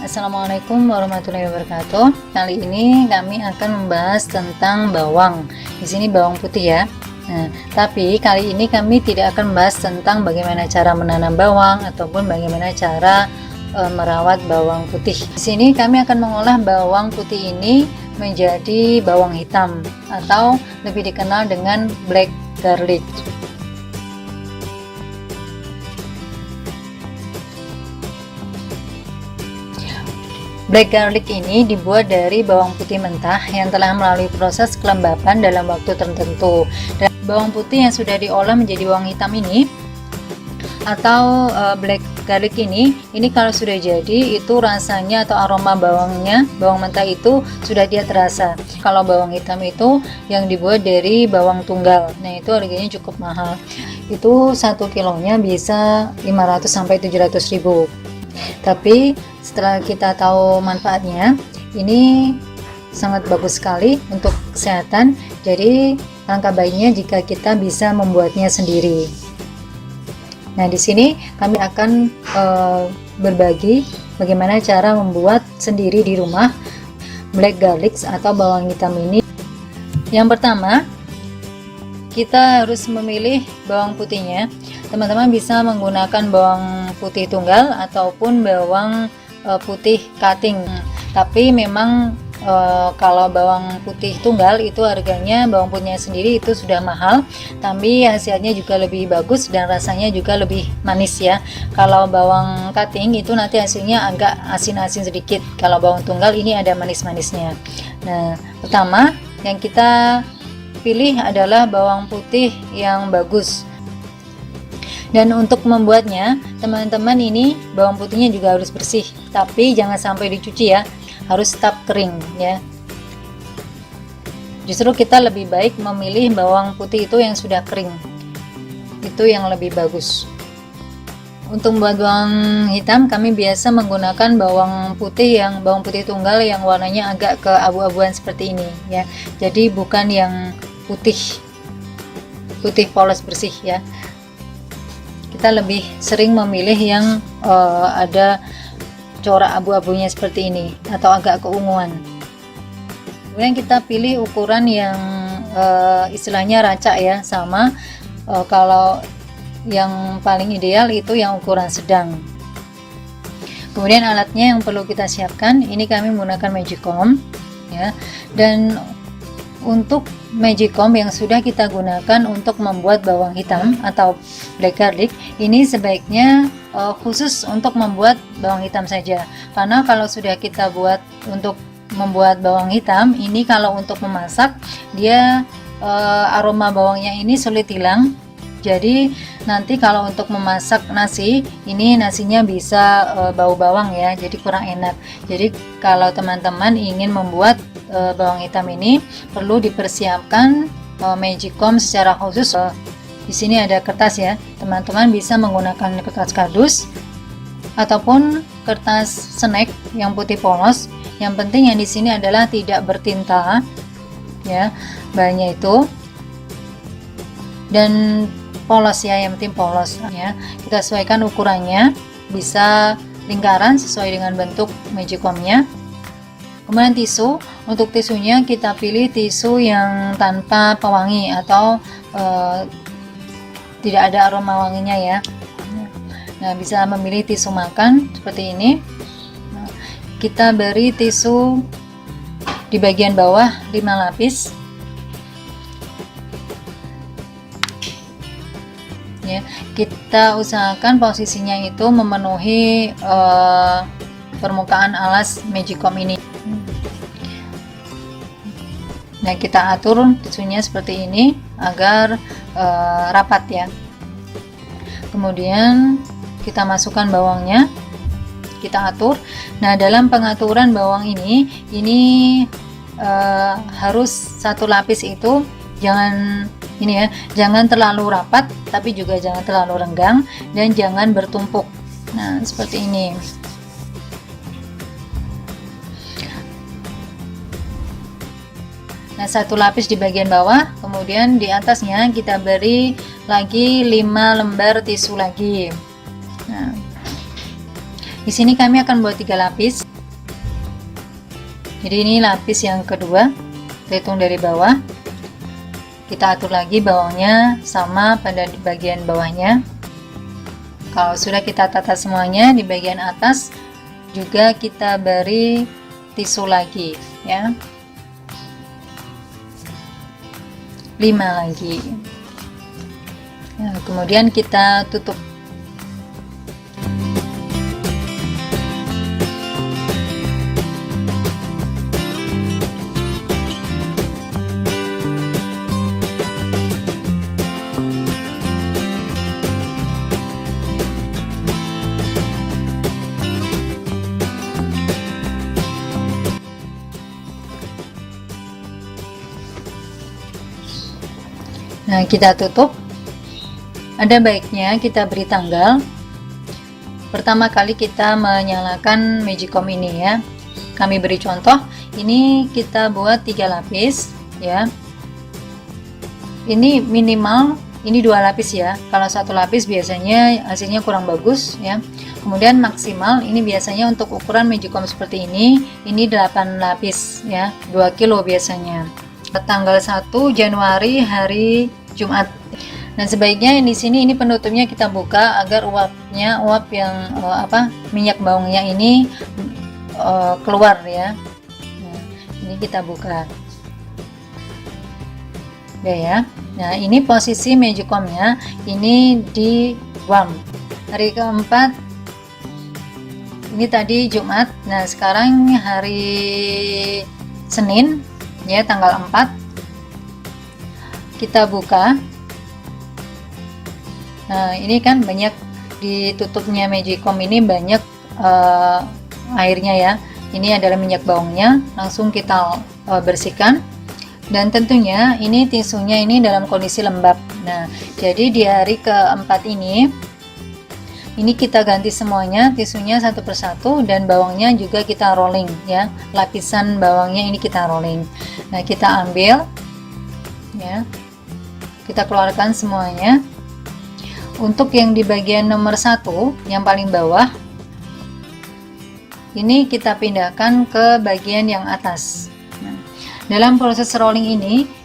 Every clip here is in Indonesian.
Assalamualaikum warahmatullahi wabarakatuh. Kali ini kami akan membahas tentang bawang. Di sini bawang putih ya. Nah, tapi kali ini kami tidak akan membahas tentang bagaimana cara menanam bawang ataupun bagaimana cara merawat bawang putih. Di sini kami akan mengolah bawang putih ini menjadi bawang hitam atau lebih dikenal dengan black garlic. Black garlic ini dibuat dari bawang putih mentah yang telah melalui proses kelembapan dalam waktu tertentu. Dan bawang putih yang sudah diolah menjadi bawang hitam ini atau black garlic ini kalau sudah jadi itu rasanya atau aroma bawangnya, bawang mentah itu sudah dia terasa. Kalau bawang hitam itu yang dibuat dari bawang tunggal. Nah, itu harganya cukup mahal. Itu 1 kilonya bisa 500 sampai 700 ribu. Tapi setelah kita tahu manfaatnya, ini sangat bagus sekali untuk kesehatan. Jadi langkah baiknya jika kita bisa membuatnya sendiri. Nah, di sini kami akan berbagi bagaimana cara membuat sendiri di rumah black garlic atau bawang hitam ini. Yang pertama, kita harus memilih bawang putihnya. Teman-teman bisa menggunakan bawang putih tunggal ataupun bawang putih cutting. Tapi memang kalau bawang putih tunggal itu harganya bawang putihnya sendiri itu sudah mahal, tapi hasilnya juga lebih bagus dan rasanya juga lebih manis ya. Kalau bawang cutting itu nanti hasilnya agak asin-asin sedikit. Kalau bawang tunggal ini ada manis-manisnya. Nah, pertama yang kita pilih adalah bawang putih yang bagus. Dan untuk membuatnya, teman-teman ini bawang putihnya juga harus bersih, tapi jangan sampai dicuci ya, harus tetap kering ya. Justru kita lebih baik memilih bawang putih itu yang sudah kering, itu yang lebih bagus. Untuk membuat bawang hitam, kami biasa menggunakan bawang putih tunggal yang warnanya agak keabu-abuan seperti ini ya. Jadi bukan yang putih polos bersih ya. Kita lebih sering memilih yang ada corak abu-abunya seperti ini atau agak keunguan. Kemudian kita pilih ukuran yang istilahnya racak ya, sama kalau yang paling ideal itu yang ukuran sedang. Kemudian alatnya yang perlu kita siapkan, ini kami menggunakan magicom ya. Dan untuk magicom yang sudah kita gunakan untuk membuat bawang hitam atau black garlic ini sebaiknya khusus untuk membuat bawang hitam saja, karena kalau sudah kita buat untuk membuat bawang hitam ini, kalau untuk memasak dia aroma bawangnya ini sulit hilang. Jadi nanti kalau untuk memasak nasi ini, nasinya bisa bau bawang ya, jadi kurang enak. Jadi kalau teman-teman ingin membuat bawang hitam ini perlu dipersiapkan magicom secara khusus. Di sini ada kertas ya, teman-teman bisa menggunakan kertas kardus ataupun kertas snack yang putih polos. Yang penting yang di sini adalah tidak bertinta ya, bahannya itu, dan polos ya, yang penting polos ya. Kita sesuaikan ukurannya, bisa lingkaran sesuai dengan bentuk magicomnya. Kemudian tisu, untuk tisunya kita pilih tisu yang tanpa pewangi atau tidak ada aroma wanginya ya. Nah, bisa memilih tisu makan seperti ini. Nah, kita beri tisu di bagian bawah 5 lapis ya. Kita usahakan posisinya itu memenuhi permukaan alas magicom ini. Nah, kita atur tisunya seperti ini agar rapat ya. Kemudian kita masukkan bawangnya, kita atur. Nah, dalam pengaturan bawang ini harus satu lapis itu jangan ini ya, jangan terlalu rapat tapi juga jangan terlalu renggang dan jangan bertumpuk. Nah, seperti ini. Nah, satu lapis di bagian bawah, kemudian di atasnya kita beri lagi 5 lembar tisu lagi. Nah, di sini kami akan buat 3 lapis. Jadi ini lapis yang kedua, kita hitung dari bawah. Kita atur lagi bawahnya sama pada bagian bawahnya. Kalau sudah kita tata semuanya, di bagian atas juga kita beri tisu lagi ya, 5 lagi. Nah, kemudian kita tutup. Nah, kita tutup. Ada baiknya kita beri tanggal. Pertama kali kita menyalakan Magicom ini ya. Kami beri contoh, ini kita buat 3 lapis ya. Ini minimal, ini 2 lapis ya. Kalau 1 lapis biasanya hasilnya kurang bagus ya. Kemudian maksimal, ini biasanya untuk ukuran Magicom seperti ini 8 lapis ya, 2 kilo biasanya. Tanggal 1 Januari hari Jumat. Nah, sebaiknya di sini ini penutupnya kita buka agar uap yang minyak bawangnya ini keluar ya. Nah, ini kita buka. Udah ya. Nah, ini posisi Magicomnya ini di warm. Hari keempat ini tadi Jumat. Nah, sekarang hari Senin ya, tanggal 4. Kita buka. Nah, ini kan banyak ditutupnya Magicom ini banyak airnya ya. Ini adalah minyak bawangnya, langsung kita bersihkan. Dan tentunya ini tisunya ini dalam kondisi lembab. Nah, jadi di hari keempat ini kita ganti semuanya, tisunya satu persatu, dan bawangnya juga kita rolling ya. Lapisan bawangnya ini kita rolling. Nah, kita ambil ya. Kita keluarkan semuanya. Untuk yang di bagian nomor 1 yang paling bawah, ini kita pindahkan ke bagian yang atas. Nah, dalam proses rolling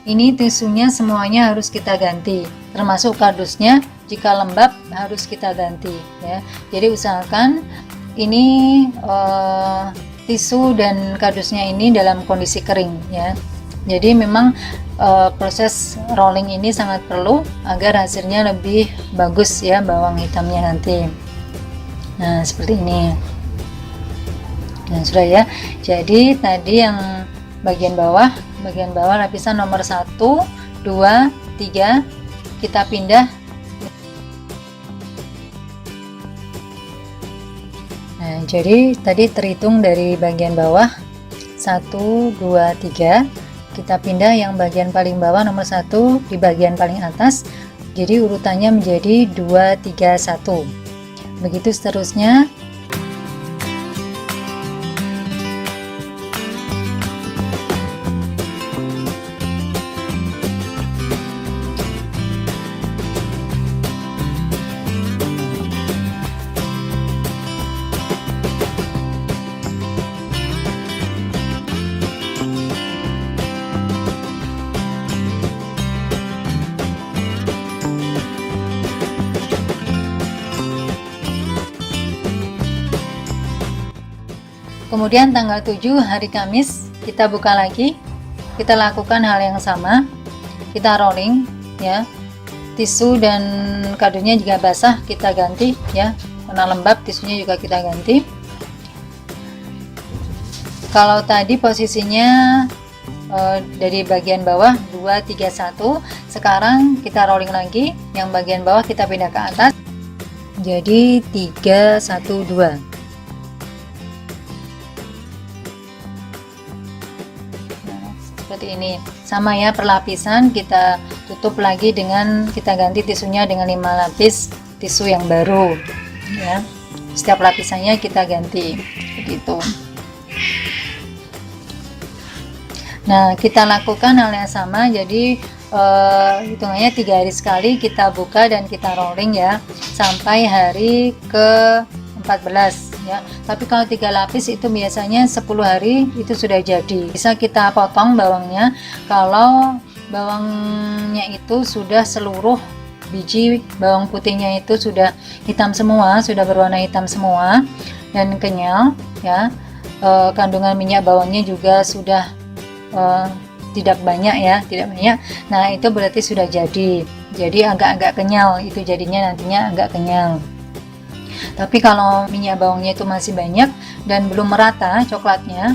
ini tisunya semuanya harus kita ganti, termasuk kardusnya. Jika lembab harus kita ganti ya. Jadi usahakan ini tisu dan kardusnya ini dalam kondisi kering ya. Jadi memang proses rolling ini sangat perlu agar hasilnya lebih bagus ya, bawang hitamnya nanti. Nah, seperti ini. Nah, sudah ya. Jadi tadi yang bagian bawah lapisan nomor 1, 2, 3 kita pindah. Nah, jadi tadi terhitung dari bagian bawah 1, 2, 3. Kita pindah yang bagian paling bawah nomor 1 di bagian paling atas. Jadi urutannya menjadi 2, 3, 1. Begitu seterusnya. Kemudian tanggal 7 hari Kamis kita buka lagi, kita lakukan hal yang sama, kita rolling ya, tisu dan kadonya juga basah kita ganti ya, karena lembab tisunya juga kita ganti. Kalau tadi posisinya dari bagian bawah 2, 3, 1, sekarang kita rolling lagi, yang bagian bawah kita pindah ke atas jadi 3, 1, 2. Seperti ini, sama ya, perlapisan kita tutup lagi dengan kita ganti tisunya dengan 5 lapis tisu yang baru ya. Setiap lapisannya kita ganti begitu. Nah, kita lakukan hal yang sama, jadi hitungannya 3 hari sekali kita buka dan kita rolling ya sampai hari ke 14 ya. Tapi kalau 3 lapis itu biasanya 10 hari itu sudah jadi. Bisa kita potong bawangnya kalau bawangnya itu sudah seluruh biji bawang putihnya itu sudah hitam semua, sudah berwarna hitam semua dan kenyal ya. Kandungan minyak bawangnya juga sudah tidak banyak ya, tidak banyak. Nah, itu berarti sudah jadi. Jadi agak-agak kenyal, itu jadinya nantinya agak kenyal. Tapi kalau minyak bawangnya itu masih banyak dan belum merata coklatnya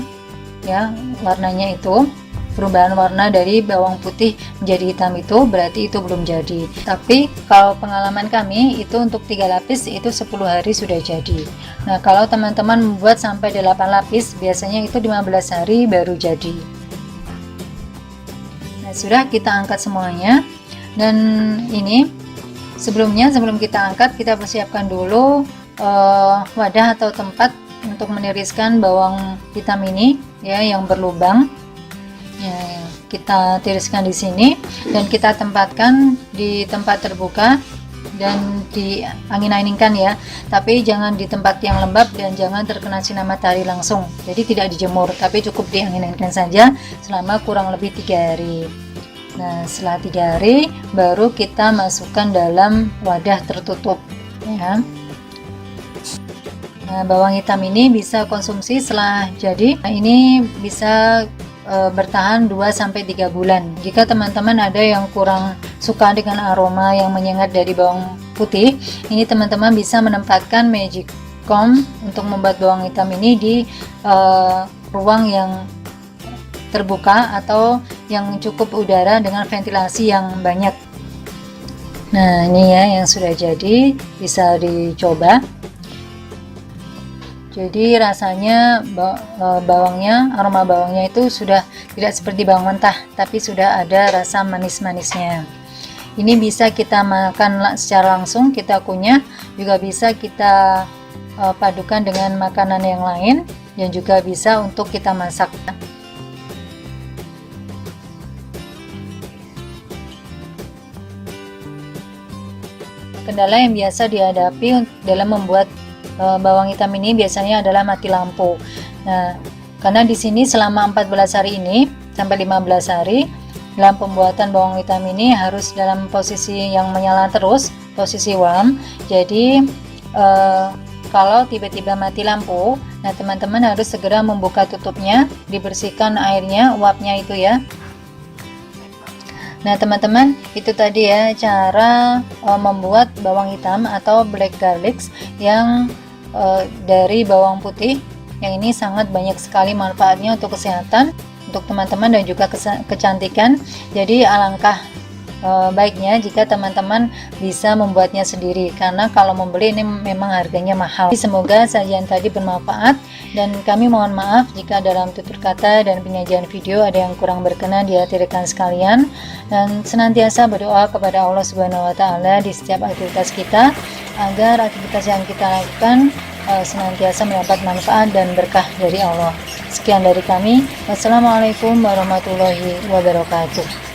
ya, warnanya itu perubahan warna dari bawang putih menjadi hitam, itu berarti itu belum jadi. Tapi kalau pengalaman kami itu untuk 3 lapis itu 10 hari sudah jadi. Nah, kalau teman-teman membuat sampai 8 lapis biasanya itu 15 hari baru jadi. Nah, sudah kita angkat semuanya. Dan ini sebelum kita angkat, kita persiapkan dulu wadah atau tempat untuk meniriskan bawang hitam ini ya, yang berlubang ya, kita tiriskan di sini dan kita tempatkan di tempat terbuka dan diangin-anginkan ya, tapi jangan di tempat yang lembab dan jangan terkena sinar matahari langsung. Jadi tidak dijemur, tapi cukup diangin-anginkan saja selama kurang lebih 3 hari. Nah, setelah 3 hari baru kita masukkan dalam wadah tertutup ya. Nah, bawang hitam ini bisa konsumsi setelah jadi. Nah, ini bisa bertahan 2-3 bulan. Jika teman-teman ada yang kurang suka dengan aroma yang menyengat dari bawang putih, ini teman-teman bisa menempatkan magic comb untuk membuat bawang hitam ini di ruang yang terbuka atau yang cukup udara dengan ventilasi yang banyak. Nah, ini ya yang sudah jadi, bisa dicoba. Jadi rasanya bawangnya, aroma bawangnya itu sudah tidak seperti bawang mentah, tapi sudah ada rasa manis-manisnya. Ini bisa kita makan secara langsung, kita kunyah, juga bisa kita padukan dengan makanan yang lain, dan juga bisa untuk kita masak. Kendala yang biasa dihadapi dalam membuat bawang hitam ini biasanya adalah mati lampu. Nah, karena di sini selama 14 hari ini sampai 15 hari dalam pembuatan bawang hitam ini harus dalam posisi yang menyala terus, posisi warm. Jadi kalau tiba-tiba mati lampu, nah teman-teman harus segera membuka tutupnya, dibersihkan airnya, uapnya itu ya. Nah teman-teman, itu tadi ya cara membuat bawang hitam atau black garlic yang dari bawang putih, yang ini sangat banyak sekali manfaatnya untuk kesehatan, untuk teman-teman dan juga kecantikan. Jadi alangkah baiknya jika teman-teman bisa membuatnya sendiri, karena kalau membeli ini memang harganya mahal. Semoga sajian tadi bermanfaat, dan kami mohon maaf jika dalam tutur kata dan penyajian video ada yang kurang berkenan di hati rekan sekalian, dan senantiasa berdoa kepada Allah Subhanahu wa Ta'ala di setiap aktivitas kita, agar aktivitas yang kita lakukan senantiasa mendapat manfaat dan berkah dari Allah. Sekian dari kami. Wassalamualaikum warahmatullahi wabarakatuh.